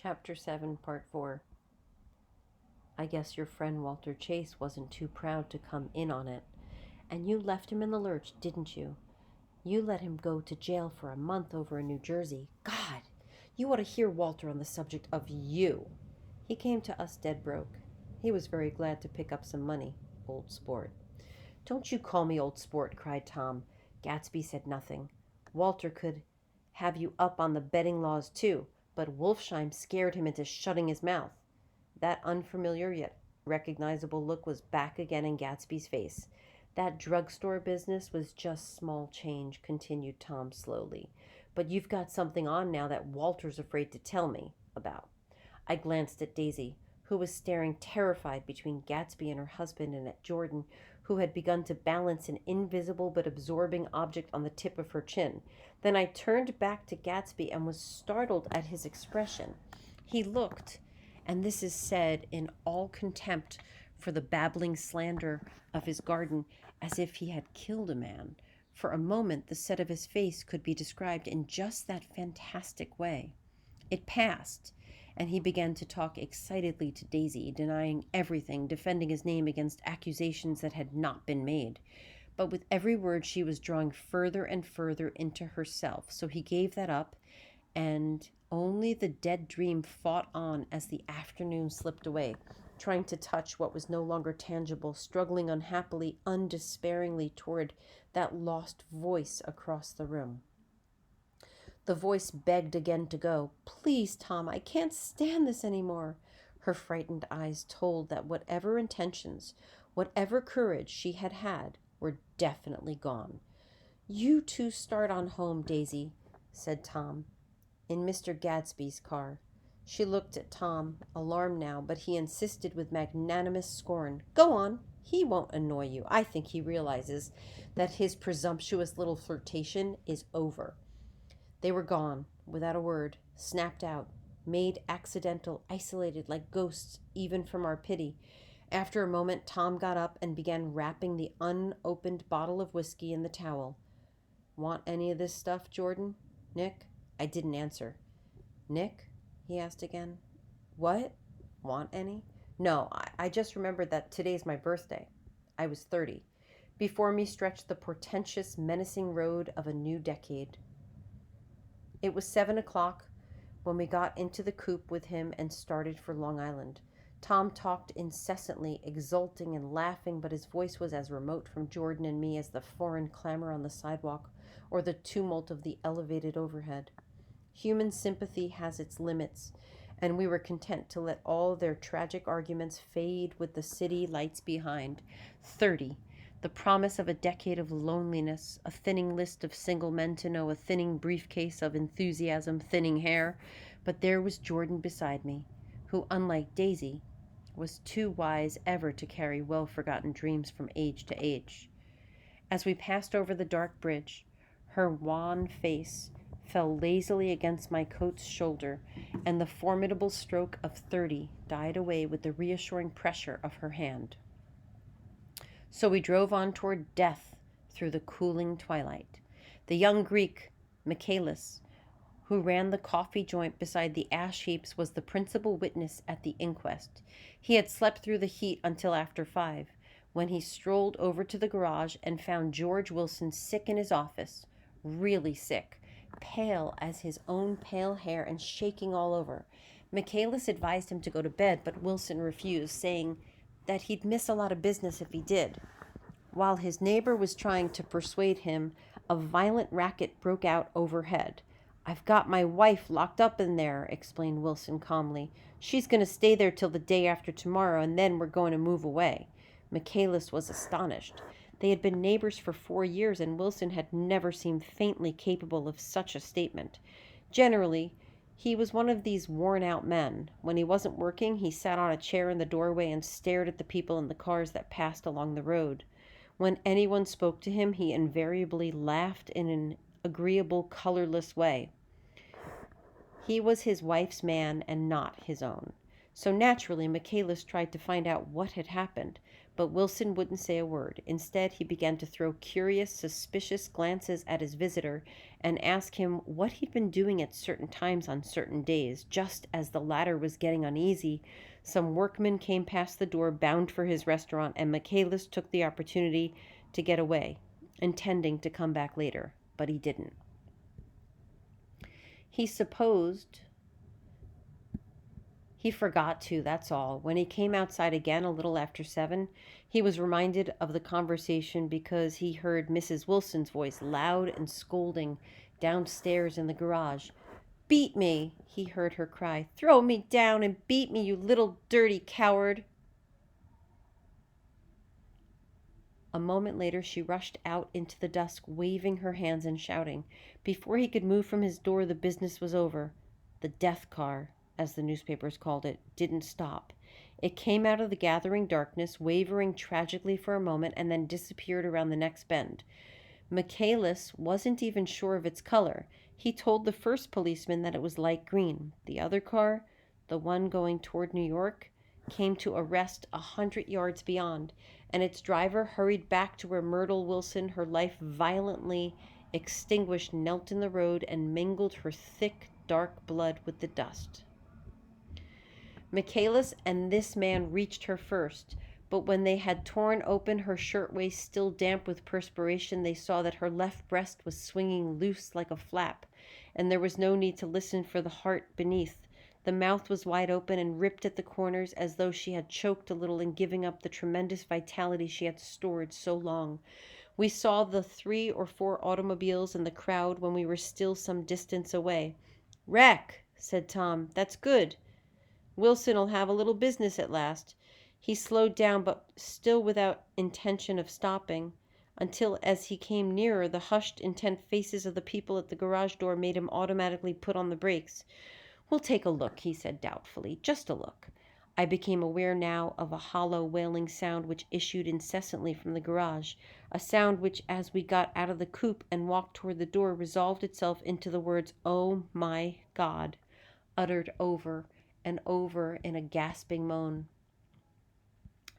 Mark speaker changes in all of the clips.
Speaker 1: Chapter 7, Part 4. I guess your friend Walter Chase wasn't too proud to come in on it. And you left him in the lurch, didn't you? You let him go to jail for a month over in New Jersey. God, you ought to hear Walter on the subject of you. He came to us dead broke. He was very glad to pick up some money. Old sport. Don't you call me old sport, cried Tom. Gatsby said nothing. Walter could have you up on the betting laws too, but Wolfsheim scared him into shutting his mouth. That unfamiliar yet recognizable look was back again in Gatsby's face. That drugstore business was just small change, continued Tom slowly. But you've got something on now that Walter's afraid to tell me about. I glanced at Daisy, who was staring terrified between Gatsby and her husband, and at Jordan, who had begun to balance an invisible but absorbing object on the tip of her chin. Then I turned back to Gatsby and was startled at his expression. He looked, and this is said in all contempt for the babbling slander of his garden, as if he had killed a man. For a moment the set of his face could be described in just that fantastic way. It passed, and he began to talk excitedly to Daisy, denying everything, defending his name against accusations that had not been made. But with every word she was drawing further and further into herself, so he gave that up, and only the dead dream fought on as the afternoon slipped away, trying to touch what was no longer tangible, struggling unhappily, undespairingly toward that lost voice across the room. The voice begged again to go. Please, Tom, I can't stand this anymore. Her frightened eyes told that whatever intentions, whatever courage she had had, were definitely gone. You two start on home, Daisy, said Tom, in Mr. Gatsby's car. She looked at Tom, alarmed now, but he insisted with magnanimous scorn. Go on. He won't annoy you. I think he realizes that his presumptuous little flirtation is over. They were gone, without a word, snapped out, made accidental, isolated, like ghosts, even from our pity. After a moment, Tom got up and began wrapping the unopened bottle of whiskey in the towel. Want any of this stuff, Jordan? Nick? I didn't answer. Nick? He asked again. What? Want any? No, I just remembered that today's my birthday. I was 30. Before me stretched the portentous, menacing road of a new decade. It was 7 o'clock when we got into the coupe with him and started for Long Island. Tom talked incessantly, exulting and laughing, but his voice was as remote from Jordan and me as the foreign clamor on the sidewalk or the tumult of the elevated overhead. Human sympathy has its limits, and we were content to let all their tragic arguments fade with the city lights behind. 30. The promise of a decade of loneliness, a thinning list of single men to know, a thinning briefcase of enthusiasm, thinning hair. But there was Jordan beside me, who, unlike Daisy, was too wise ever to carry well-forgotten dreams from age to age. As we passed over the dark bridge, her wan face fell lazily against my coat's shoulder, and the formidable stroke of 30 died away with the reassuring pressure of her hand. So we drove on toward death through the cooling twilight. The young Greek, Michaelis, who ran the coffee joint beside the ash heaps, was the principal witness at the inquest. He had slept through the heat until after 5, when he strolled over to the garage and found George Wilson sick in his office, really sick, pale as his own pale hair and shaking all over. Michaelis advised him to go to bed, but Wilson refused, saying that he'd miss a lot of business if he did. While his neighbor was trying to persuade him, a violent racket broke out overhead. I've got my wife locked up in there, explained Wilson calmly. She's going to stay there till the day after tomorrow, and then we're going to move away. Michaelis was astonished. They had been neighbors for 4 years, and Wilson had never seemed faintly capable of such a statement. Generally, he was one of these worn-out men. When he wasn't working, he sat on a chair in the doorway and stared at the people in the cars that passed along the road. When anyone spoke to him, he invariably laughed in an agreeable, colorless way. He was his wife's man and not his own. So naturally, Michaelis tried to find out what had happened, But Wilson wouldn't say a word. Instead, he began to throw curious, suspicious glances at his visitor and ask him what he'd been doing at certain times on certain days. Just as the latter was getting uneasy, some workmen came past the door bound for his restaurant, and Michaelis took the opportunity to get away, intending to come back later, but he didn't. He supposed he forgot to, that's all. When he came outside again a little after 7, he was reminded of the conversation because he heard Mrs. Wilson's voice, loud and scolding, downstairs in the garage. "Beat me," he heard her cry. "Throw me down and beat me, you little dirty coward." A moment later she rushed out into the dusk, waving her hands and shouting. Before he could move from his door, the business was over. The death car, as the newspapers called it, didn't stop. It came out of the gathering darkness, wavering tragically for a moment, and then disappeared around the next bend. Michaelis wasn't even sure of its color. He told the first policeman that it was light green. The other car, the one going toward New York, came to a rest 100 yards beyond, and its driver hurried back to where Myrtle Wilson, her life violently extinguished, knelt in the road and mingled her thick, dark blood with the dust. Michaelis and this man reached her first, but when they had torn open her shirtwaist, still damp with perspiration, they saw that her left breast was swinging loose like a flap, and there was no need to listen for the heart beneath. The mouth was wide open and ripped at the corners, as though she had choked a little in giving up the tremendous vitality she had stored so long. We saw the 3 or 4 automobiles and the crowd when we were still some distance away. "Wreck," said Tom. "That's good. Wilson'll have a little business at last." He slowed down, but still without intention of stopping, until as he came nearer, the hushed, intent faces of the people at the garage door made him automatically put on the brakes. "We'll take a look," he said doubtfully. "Just a look." I became aware now of a hollow, wailing sound which issued incessantly from the garage, a sound which, as we got out of the coupe and walked toward the door, resolved itself into the words, "Oh my God," uttered over and over in a gasping moan.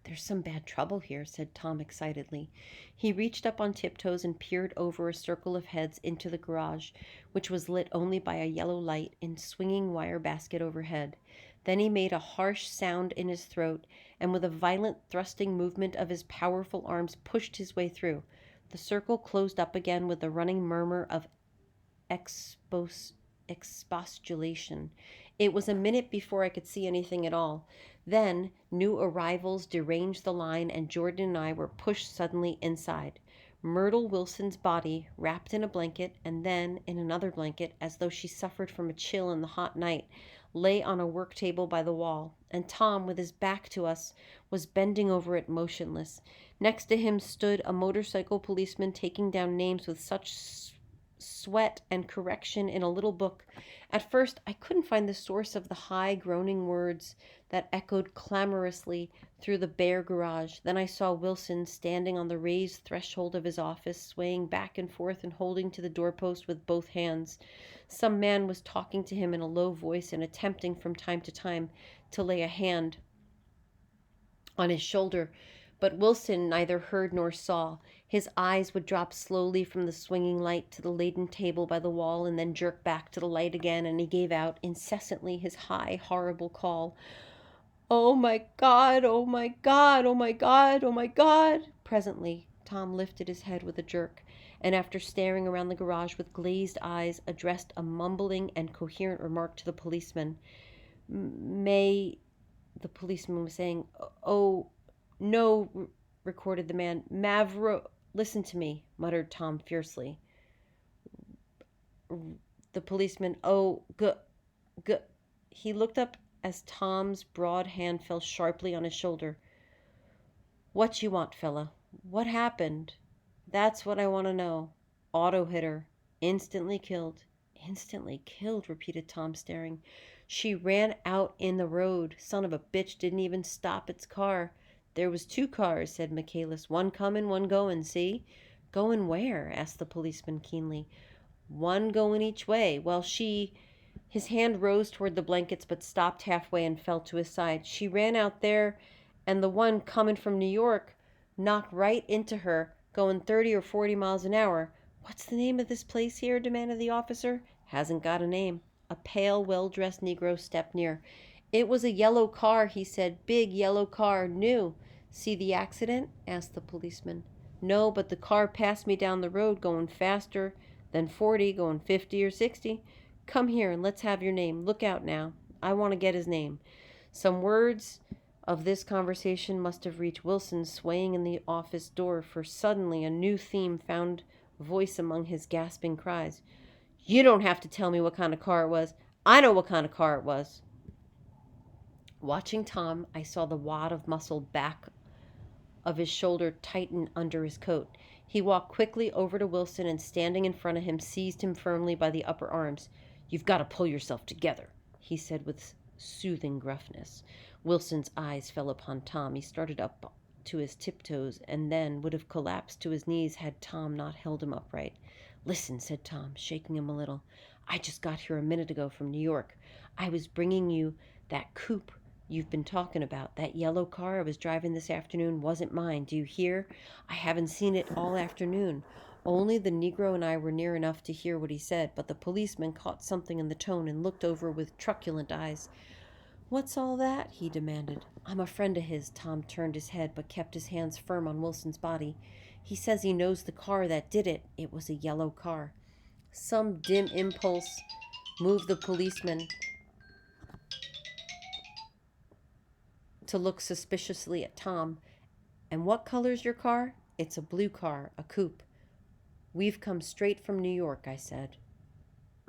Speaker 1: "There's some bad trouble here," said Tom excitedly. He reached up on tiptoes and peered over a circle of heads into the garage, which was lit only by a yellow light in swinging wire basket overhead. Then he made a harsh sound in his throat, and with a violent thrusting movement of his powerful arms pushed his way through. The circle closed up again with a running murmur of expostulation. It was a minute before I could see anything at all. Then new arrivals deranged the line, and Jordan and I were pushed suddenly inside. Myrtle Wilson's body, wrapped in a blanket and then in another blanket, as though she suffered from a chill in the hot night, lay on a work table by the wall, and Tom, with his back to us, was bending over it motionless. Next to him stood a motorcycle policeman taking down names with such sweat and correction in a little book. At first I couldn't find the source of the high groaning words that echoed clamorously through the bare garage. Then I saw Wilson standing on the raised threshold of his office, swaying back and forth and holding to the doorpost with both hands. Some man was talking to him in a low voice and attempting from time to time to lay a hand on his shoulder, but Wilson neither heard nor saw. His eyes would drop slowly from the swinging light to the laden table by the wall, and then jerk back to the light again, and he gave out incessantly his high, horrible call, "Oh my God, oh my God, oh my God, oh my God." Presently Tom lifted his head with a jerk, and after staring around the garage with glazed eyes, addressed a mumbling and coherent remark to the policeman. "May," the policeman was saying. "Oh, no," recorded the man. "Mavro—" "Listen to me," muttered Tom fiercely. The policeman, "Oh, He looked up as Tom's broad hand fell sharply on his shoulder. "What you want, fella? What happened? That's what I want to know." "Auto hit her. Instantly killed." "Instantly killed," repeated Tom, staring. "She ran out in the road. Son of a bitch didn't even stop its car." "There was 2 cars," said Michaelis. "One comin', one goin', see?" "Goin' where?" asked the policeman keenly. "One goin' each way. Well, she—" His hand rose toward the blankets but stopped halfway and fell to his side. "She ran out there and the one coming from New York knocked right into her, going 30 or 40 miles an hour. What's the name of this place here? Demanded the officer. Hasn't got a name. A pale, well-dressed Negro stepped near. It was a yellow car, he said. Big yellow car, new. See the accident? Asked the policeman. No, but the car passed me down the road going faster than 40, going 50 or 60. Come here and let's have your name. Look out now. I want to get his name. Some words of this conversation must have reached Wilson, swaying in the office door, for suddenly a new theme found voice among his gasping cries. You don't have to tell me what kind of car it was. I know what kind of car it was. Watching Tom, I saw the wad of muscle back of his shoulder tighten under his coat. He walked quickly over to Wilson and, standing in front of him, seized him firmly by the upper arms. You've got to pull yourself together, he said with soothing gruffness. Wilson's eyes fell upon Tom. He started up to his tiptoes and then would have collapsed to his knees had Tom not held him upright. Listen, said Tom, shaking him a little. I just got here a minute ago from New York. I was bringing you that coupe you've been talking about. That yellow car I was driving this afternoon wasn't mine. Do you hear? I haven't seen it all afternoon. Only the Negro and I were near enough to hear what he said, but the policeman caught something in the tone and looked over with truculent eyes. What's all that? He demanded. I'm a friend of his. Tom turned his head but kept his hands firm on Wilson's body. He says he knows the car that did it. It was a yellow car. Some dim impulse moved the policeman to look suspiciously at Tom. And what color's your car? It's a blue car, a coupe. We've come straight from New York, I said.